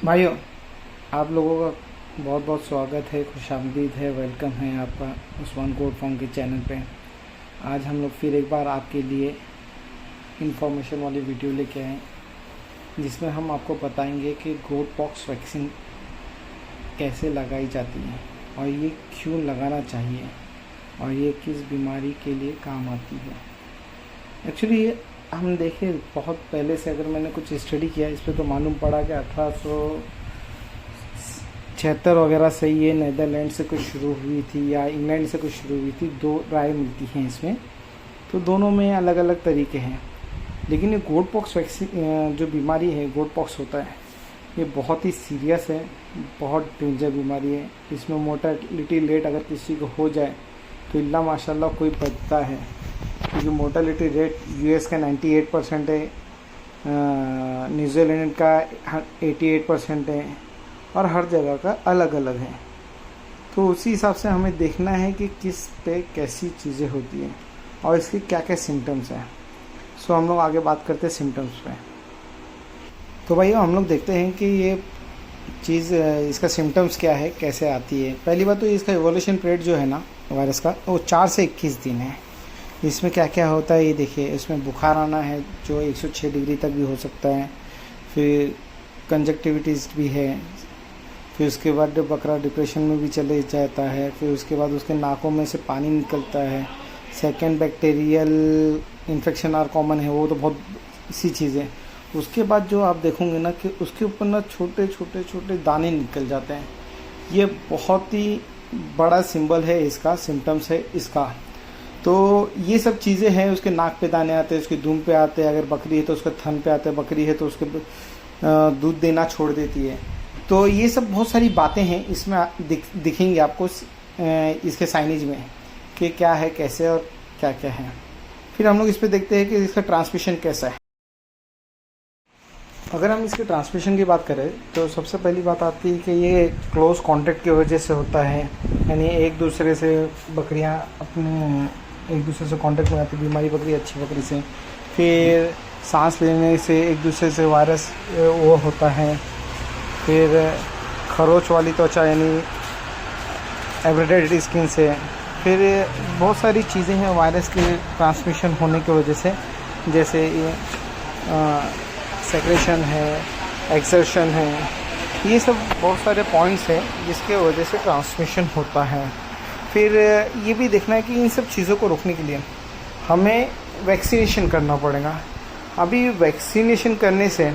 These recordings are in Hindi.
भाइयों, आप लोगों का बहुत बहुत स्वागत है, खुशामदीद है, वेलकम है आपका उस्मान गोट फार्म के चैनल पे। आज हम लोग फिर एक बार आपके लिए इन्फॉर्मेशन वाली वीडियो लेके आए, जिसमें हम आपको बताएंगे कि गोट पॉक्स वैक्सीन कैसे लगाई जाती है और ये क्यों लगाना चाहिए और ये किस बीमारी के लिए काम आती है। एक्चुअली हम देखें बहुत पहले से, अगर मैंने कुछ स्टडी किया इस पर तो मालूम पड़ा कि 1876 वगैरह से ये नीदरलैंड से कुछ शुरू हुई थी या इंग्लैंड से कुछ शुरू हुई थी। दो राय मिलती हैं इसमें, तो दोनों में अलग अलग तरीके हैं। लेकिन ये गोट पॉक्स वैक्सीन जो बीमारी है, गोट पॉक्स होता है, ये बहुत ही सीरियस है, बहुत डेंजर बीमारी है। इसमें मोर्टेलिटी रेट अगर किसी को हो जाए तो इल्ला माशाल्लाह कोई बचता है, क्योंकि मोर्टेलिटी रेट यूएस का 98% है, न्यूजीलैंड का 88% है और हर जगह का अलग अलग है। तो उसी हिसाब से हमें देखना है कि किस पे कैसी चीज़ें होती हैं और इसके क्या क्या सिम्टम्स हैं। सो हम लोग आगे बात करते हैं सिम्टम्स पे। तो भाई हम लोग देखते हैं कि ये चीज़, इसका सिम्टम्स क्या है, कैसे आती है। पहली बात तो इसका इवोल्यूशन पीरियड जो है ना वायरस का, वो 4 से 21 दिन है। इसमें क्या क्या होता है ये देखिए। इसमें बुखार आना है जो 106 डिग्री तक भी हो सकता है, फिर कंजक्टिविटीज़ भी है, फिर उसके बाद बकरा डिप्रेशन में भी चले जाता है, फिर उसके बाद उसके नाकों में से पानी निकलता है। Second bacterial infection are common है, वो तो बहुत सी चीज़ है। उसके बाद जो आप देखोगे ना कि उसके ऊपर ना छोटे छोटे छोटे दाने निकल जाते हैं। ये बहुत ही बड़ा सिंबल है इसका, सिम्टम्स है इसका। तो ये सब चीज़ें हैं। उसके नाक पे दाने आते हैं, उसके दुम पे आते हैं, अगर बकरी है तो उसके थन पे आते हैं, बकरी है तो उसके दूध देना छोड़ देती है। तो ये सब बहुत सारी बातें हैं इसमें दिखेंगी आपको इसके साइनेज में कि क्या है, कैसे और क्या क्या है। फिर हम लोग इस पर देखते हैं कि इसका ट्रांसमिशन कैसा है। अगर हम इसके ट्रांसमिशन की बात करें तो सबसे पहली बात आती है कि ये क्लोज कांटेक्ट की वजह से होता है, यानी एक दूसरे से बकरियां अपने एक दूसरे से कांटेक्ट में आती है, बीमारी बकरी अच्छी बकरी से। फिर सांस लेने से एक दूसरे से वायरस वो होता है। फिर खरोच वाली त्वचा यानी एब्रेडेड स्किन से। फिर बहुत सारी चीज़ें हैं वायरस के ट्रांसमिशन होने की वजह से, जैसे ये सेक्रेशन है, एक्सर्शन है, ये सब बहुत सारे पॉइंट्स हैं जिसके वजह से ट्रांसमिशन होता है। फिर ये भी देखना है कि इन सब चीज़ों को रोकने के लिए हमें वैक्सीनेशन करना पड़ेगा। अभी वैक्सीनेशन करने से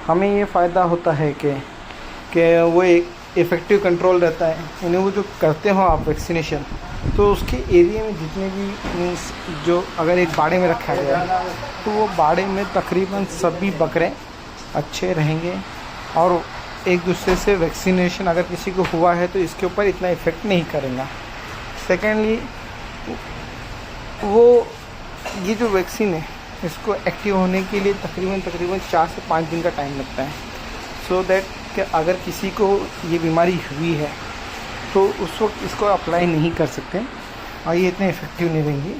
हमें ये फ़ायदा होता है कि वो एक इफ़ेक्टिव कंट्रोल रहता है। यानी वो जो करते हो आप वैक्सीनेशन, तो उसके एरिया में जितने भी मीन्स जो अगर एक बाड़े में रखा गया है तो वो बाड़े में तकरीबन सभी बकरे अच्छे रहेंगे और एक दूसरे से वैक्सीनेशन अगर किसी को हुआ है तो इसके ऊपर इतना इफ़ेक्ट नहीं करेगा। सेकेंडली, वो ये जो वैक्सीन है इसको एक्टिव होने के लिए तकरीबन 4 से 5 दिन का टाइम लगता है। सो दैट कि अगर किसी को ये बीमारी हुई है तो उस वक्त इसको अप्लाई नहीं कर सकते और ये इतने इफ़ेक्टिव नहीं रहेंगी।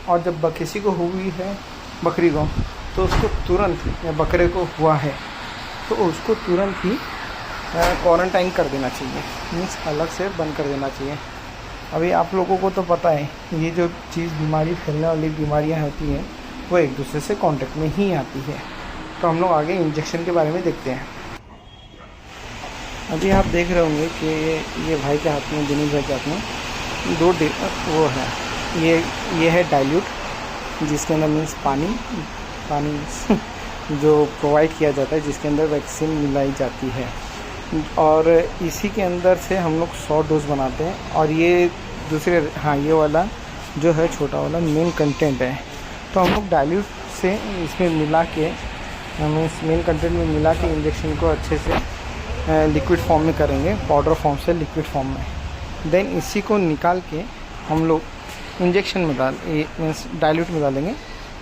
और जब किसी को हुई है बकरी को, तो उसको तुरंत, या बकरे को हुआ है तो उसको तुरंत ही क्वारंटाइन कर देना चाहिए, मीन्स अलग से बंद कर देना चाहिए। अभी आप लोगों को तो पता है ये जो चीज़ बीमारी फैलने वाली बीमारियां होती हैं वो एक दूसरे से कांटेक्ट में ही आती है। तो हम लोग आगे इंजेक्शन के बारे में देखते हैं। अभी आप देख रहे होंगे कि ये भाई के हाथ में, दिनेश भाई के हाथ में वो है, ये है डाइल्यूट, जिसके अंदर मीन्स पानी जो प्रोवाइड किया जाता है, जिसके अंदर वैक्सीन मिलाई जाती है। और इसी के अंदर से हम लोग 100 डोज बनाते हैं। और ये दूसरे, हाँ, ये वाला जो है छोटा वाला मेन कंटेंट है। तो हम लोग डाइल्यूट से इसमें मिला के, हमें इस मेन कंटेंट में मिला के इंजेक्शन को अच्छे से लिक्विड फॉर्म में करेंगे, पाउडर फॉर्म से लिक्विड फॉर्म में। देन इसी को निकाल के हम लोग इंजेक्शन में मीन्स डाइल्यूट में डालेंगे,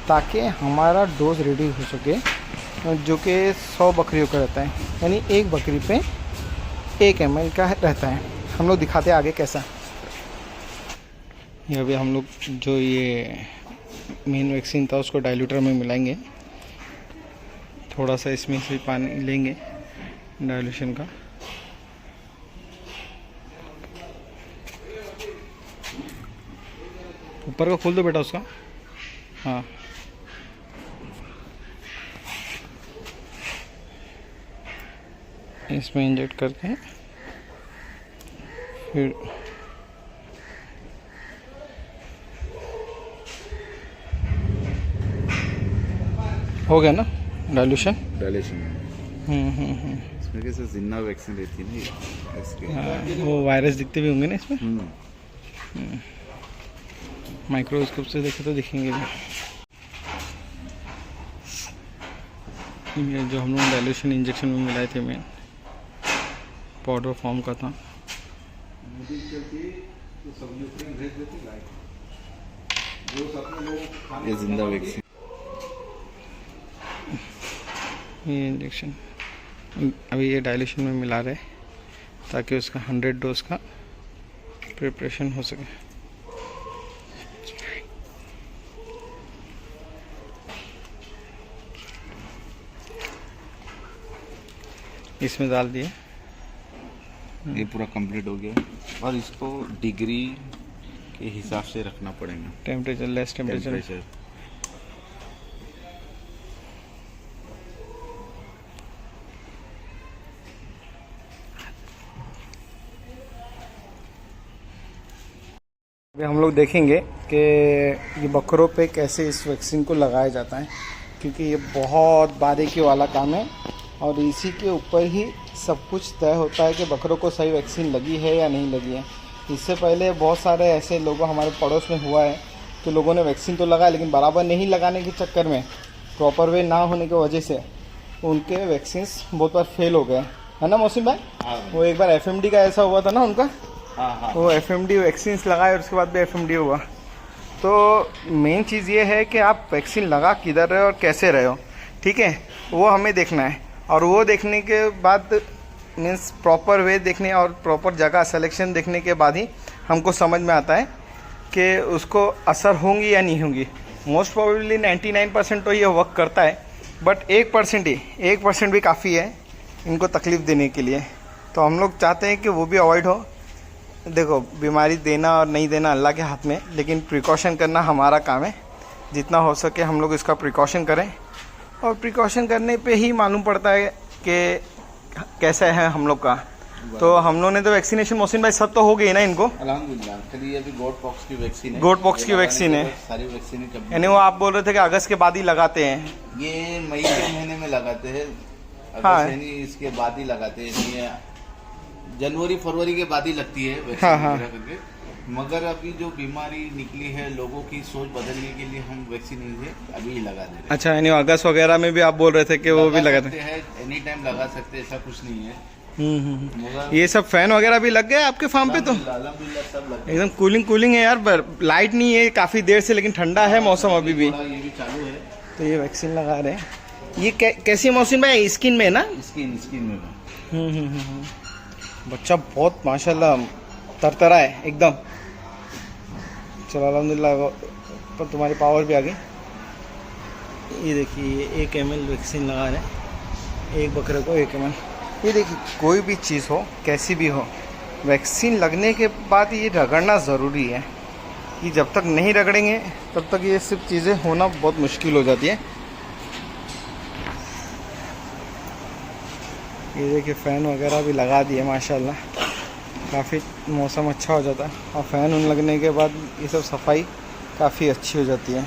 ताकि हमारा डोज रेडी हो सके, जो कि 100 बकरियों का रहता है, यानी एक बकरी पे 1 ml का रहता है। हम लोग दिखाते हैं आगे कैसा। ये अभी हम लोग जो ये मेन वैक्सीन था उसको डाइल्यूटर में मिलाएंगे, थोड़ा सा इसमें से पानी लेंगे डायल्यूशन का। ऊपर का खोल दो बेटा उसका। हाँ, इसमें इंजेक्ट करके फिर हो गया ना डायल्यूशन। इसमें कैसे जिन्ना वैक्सीन रहती है ना इसके। हाँ, वो वायरस दिखते भी होंगे ना इसमें। माइक्रोस्कोप से देखे तो दिखेंगे भी। ये जो हम लोग डायल्यूशन इंजेक्शन में मिलाए थे, मेन पाउडर फॉर्म का था। ये जिंदा वैक्सीन, ये इंजेक्शन अभी ये डायल्यूशन में मिला रहे ताकि उसका 100 डोज का प्रिपरेशन हो सके। इसमें डाल दिए। ये पूरा कंप्लीट हो गया और इसको डिग्री के हिसाब से रखना पड़ेगा। Temperature, less temperature. अभी हम लोग देखेंगे कि ये बकरों पे कैसे इस वैक्सीन को लगाया जाता है, क्योंकि ये बहुत बारीकी वाला काम है और इसी के ऊपर ही सब कुछ तय होता है कि बकरों को सही वैक्सीन लगी है या नहीं लगी है। इससे पहले बहुत सारे ऐसे लोगों हमारे पड़ोस में हुआ है कि लोगों ने वैक्सीन तो लगाया लेकिन बराबर नहीं लगाने के चक्कर में, प्रॉपर वे ना होने की वजह से उनके वैक्सीन्स बहुत बार फेल हो गए, है ना मौसिम भाई? वो एक बार FMD का ऐसा हुआ था ना उनका। वो FMD वैक्सीन्स लगाए और उसके बाद भी FMD हुआ। तो मेन चीज़ ये है कि आप वैक्सीन लगा किधर रहे हो और कैसे रहे हो, ठीक है, वो हमें देखना है। और वो देखने के बाद मीन्स प्रॉपर वे देखने और प्रॉपर जगह सिलेक्शन देखने के बाद ही हमको समझ में आता है कि उसको असर होंगी या नहीं होंगी। मोस्ट प्रोबेबली 99% तो ये वर्क करता है, बट 1% भी काफ़ी है इनको तकलीफ़ देने के लिए। तो हम लोग चाहते हैं कि वो भी अवॉइड हो। देखो, बीमारी देना और नहीं देना अल्लाह के हाथ में, लेकिन प्रिकॉशन करना हमारा काम है। जितना हो सके हम लोग इसका प्रिकॉशन करें और प्रिकॉशन करने पे ही मालूम पड़ता है कि कैसा है हम लोग का। तो हम लोग ने तो वैक्सीनेशन मोहसिन भाई सब तो हो गई ना इनको? अल्हम्दुलिल्लाह। चलिए अभी गोट पॉक्स की वैक्सीन है। गोट पॉक्स की वैक्सीन है, सारी वैक्सीन यानी वो आप बोल रहे थे कि अगस्त के बाद ही लगाते हैं। ये मई के महीने में लगाते हैं, हाँ, यानी इसके बाद ही लगाते हैं। ये जनवरी फरवरी के बाद ही लगती है वैक्सीन। हाँ। करके मगर अभी जो बीमारी निकली है लोगों की सोच बदलने के लिए हम वैक्सीन अभी ही लगा दे रहे हैं। अच्छा, यानी अगस्त वगैरह में भी आप बोल रहे थे कि वो भी लगाते हैं। एनी टाइम लगा सकते हैं, ऐसा कुछ नहीं है। ये सब फैन वगैरह भी लग गए आपके फार्म पे? तो सब लग एकदम कूलिंग है यार। लाइट नहीं है काफ़ी देर से, लेकिन ठंडा है मौसम अभी भी। ये भी चालू है। तो ये वैक्सीन लगा रहे हैं। ये कैसी मौसम भाई? स्किन में ना? स्किन में। बच्चा बहुत माशाल्लाह तरतरा है एकदम। चलो अल्हम्दुलिल्लाह, पर तुम्हारी पावर भी आ गई। ये देखिए, 1 ml वैक्सीन लगा रहे हैं एक बकरे को, 1 ml। ये देखिए, कोई भी चीज़ हो कैसी भी हो, वैक्सीन लगने के बाद ये रगड़ना ज़रूरी है। कि जब तक नहीं रगड़ेंगे तब तक ये सब चीज़ें होना बहुत मुश्किल हो जाती है। ये देखिए, फ़ैन वगैरह भी लगा दिए माशाल्लाह, काफ़ी मौसम अच्छा हो जाता है। और फ़ैन उन लगने के बाद ये सब सफाई काफ़ी अच्छी हो जाती है।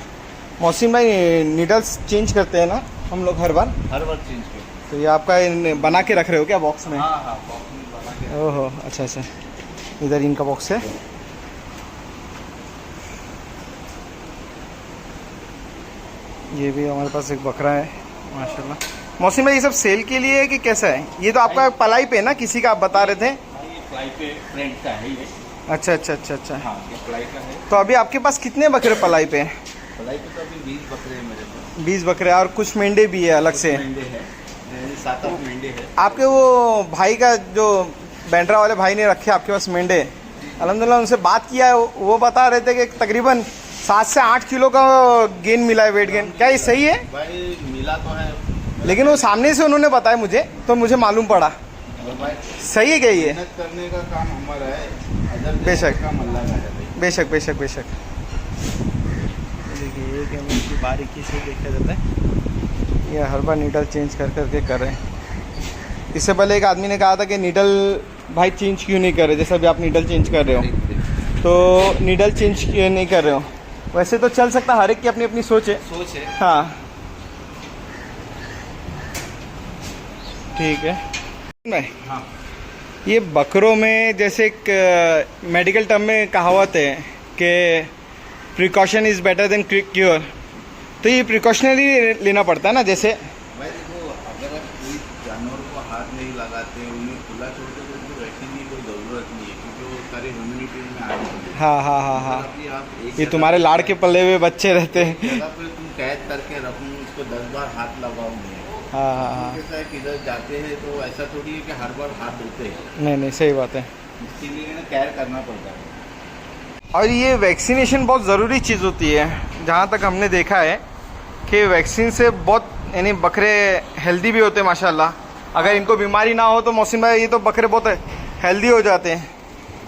मौसम भाई, नीडल्स चेंज करते हैं ना हम लोग हर बार चेंज करते हैं। तो ये आपका बना के रख रहे हो क्या बॉक्स में? हाँ, बॉक्स में बना के। ओहो, अच्छा। इधर इनका बॉक्स है। ये भी हमारे पास एक बकरा है माशाल्लाह। मौसम भाई, ये सब सेल के लिए है कि कैसा है? ये तो आपका पलाई पे ना, किसी का आप बता रहे थे? ये फ्लाई पे फ्रेंड का है ये। अच्छा। हाँ, ये फ्लाई का है। तो अभी आपके पास कितने बकरे पलाई पे? फ्लाई पे तो अभी 20 बकरे हैं मेरे पास। 20 बकरे, और कुछ मेंढे भी है अलग से? मेंढे है, 7-8 मेंढे है। आपके वो भाई का जो बैंड्रा वाले भाई ने रखे आपके पास मेंढे, अल्हम्दुलिल्लाह उनसे बात किया है, वो बता रहे थे कि तकरीबन 7 से 8 किलो का गेन मिला है, वेट गेन। क्या ये सही है? भाई मिला तो है, लेकिन वो सामने से उन्होंने बताया मुझे, तो मुझे मालूम पड़ा। और भाई सही है क्या ये? मेहनत करने का काम हमारा है, अदर बेशक। काम अल्लाह का है भाई। बेशक बेशक बेशक। देखिए ये कैमरे की बारीकी से देखा जाता है। ये हर बार नीडल चेंज कर करके कर रहे हैं। इससे पहले एक आदमी ने कहा था कि नीडल भाई चेंज क्यों नहीं कर रहे, जैसे अभी आप नीडल चेंज कर रहे हो, तो नीडल चेंज क्यों नहीं कर रहे हो? वैसे तो चल सकता, हर एक की अपनी अपनी सोच है। सोच है। हाँ ठीक है। मैं हाँ ये बकरों में जैसे एक मेडिकल टर्म में कहावत है कि precaution is better than cure, तो ये प्रिकॉशनरी लेना पड़ता है ना। जैसे भाई देखो, अगर आप कोई जानवर को हाथ नहीं लगाते, उन्हें खुला छोड़ते तो उनको वैक्सीन की कोई ज़रूरत नहीं है, क्योंकि वो सारे ह्यूमिनिटी में आ जाते हैं। हाँ हाँ हाँ हाँ, अभी आप एक ये जगह तुम्हारे पे- लाड़ के पले हुए बच्चे रहते हैं। जगह पे तुम कैद करके रखूँ, उसको 10 बार हाथ लगाओगे। हाँ हाँ हाँ, कैसा है, किधर जाते हैं तो ऐसा थोड़ी है कि हर बार हाथ धोते हैं, नहीं नहीं सही बात है। इसके लिए ना केयर करना पड़ता है। और ये वैक्सीनेशन बहुत ज़रूरी चीज़ होती है। जहाँ तक हमने देखा है कि वैक्सीन से बहुत यानी बकरे हेल्दी भी होते हैं माशाल्लाह। अगर इनको बीमारी ना हो तो मोहसिन भाई ये तो बकरे बहुत हेल्दी हो जाते हैं।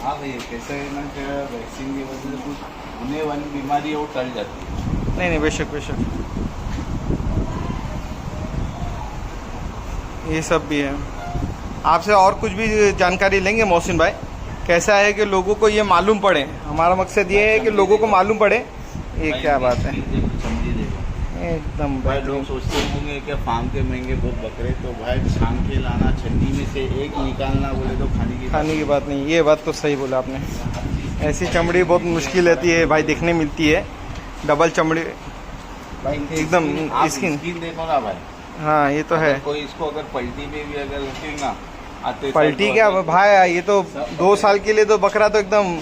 हाँ भैया, कैसा है ना कि वैक्सीन की वजह से कुछ होने वाली बीमारी है वो टल जाती है। नहीं नहीं बेशक बेशक, ये सब भी है। आपसे और कुछ भी जानकारी लेंगे मोहसिन भाई। कैसा है कि लोगों को ये मालूम पड़े, हमारा मकसद ये है कि लोगों को मालूम पड़े। ये क्या बात है, समझी देखो एकदम भाई। लोग सोचते होंगे कि फार्म के महंगे बहुत बकरे, तो भाई छान के लाना, छन्नी में से एक निकालना बोले तो खाने की बात नहीं। ये बात तो सही बोला आपने। ऐसी चमड़ी बहुत मुश्किल रहती है भाई, देखने मिलती है डबल चमड़ी भाई एकदम स्किन देखो ना भाई। हाँ ये तो है। अगर कोई इसको अगर पलटी में भी अगर रखेगा आते पलटी क्या भाई, ये तो 2 साल के लिए तो बकरा तो एकदम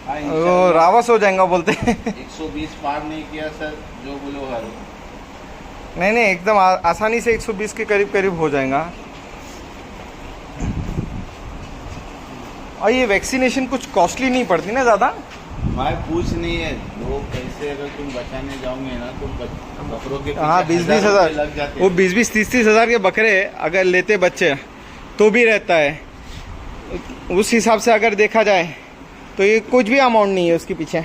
वो रावस हो जाएगा बोलते हैं। 120 पार नहीं किया सर, जो बोलो हर नहीं नहीं एकदम आसानी से 120 के करीब करीब हो जाएगा। और ये वैक्सीनेशन कुछ कॉस्टली नहीं पड़ती ना ज़्यादा? भाई पूछ नहीं है, लोग पैसे अगर तुम बचाने जाओगे ना तो बकरों के हाँ पीछे 20-20 रुपए हज़ार, लग जाते वो हैं। 20-20 30-30 हज़ार के बकरे अगर लेते बच्चे तो भी रहता है। उस हिसाब से अगर देखा जाए तो ये कुछ भी अमाउंट नहीं है उसके पीछे।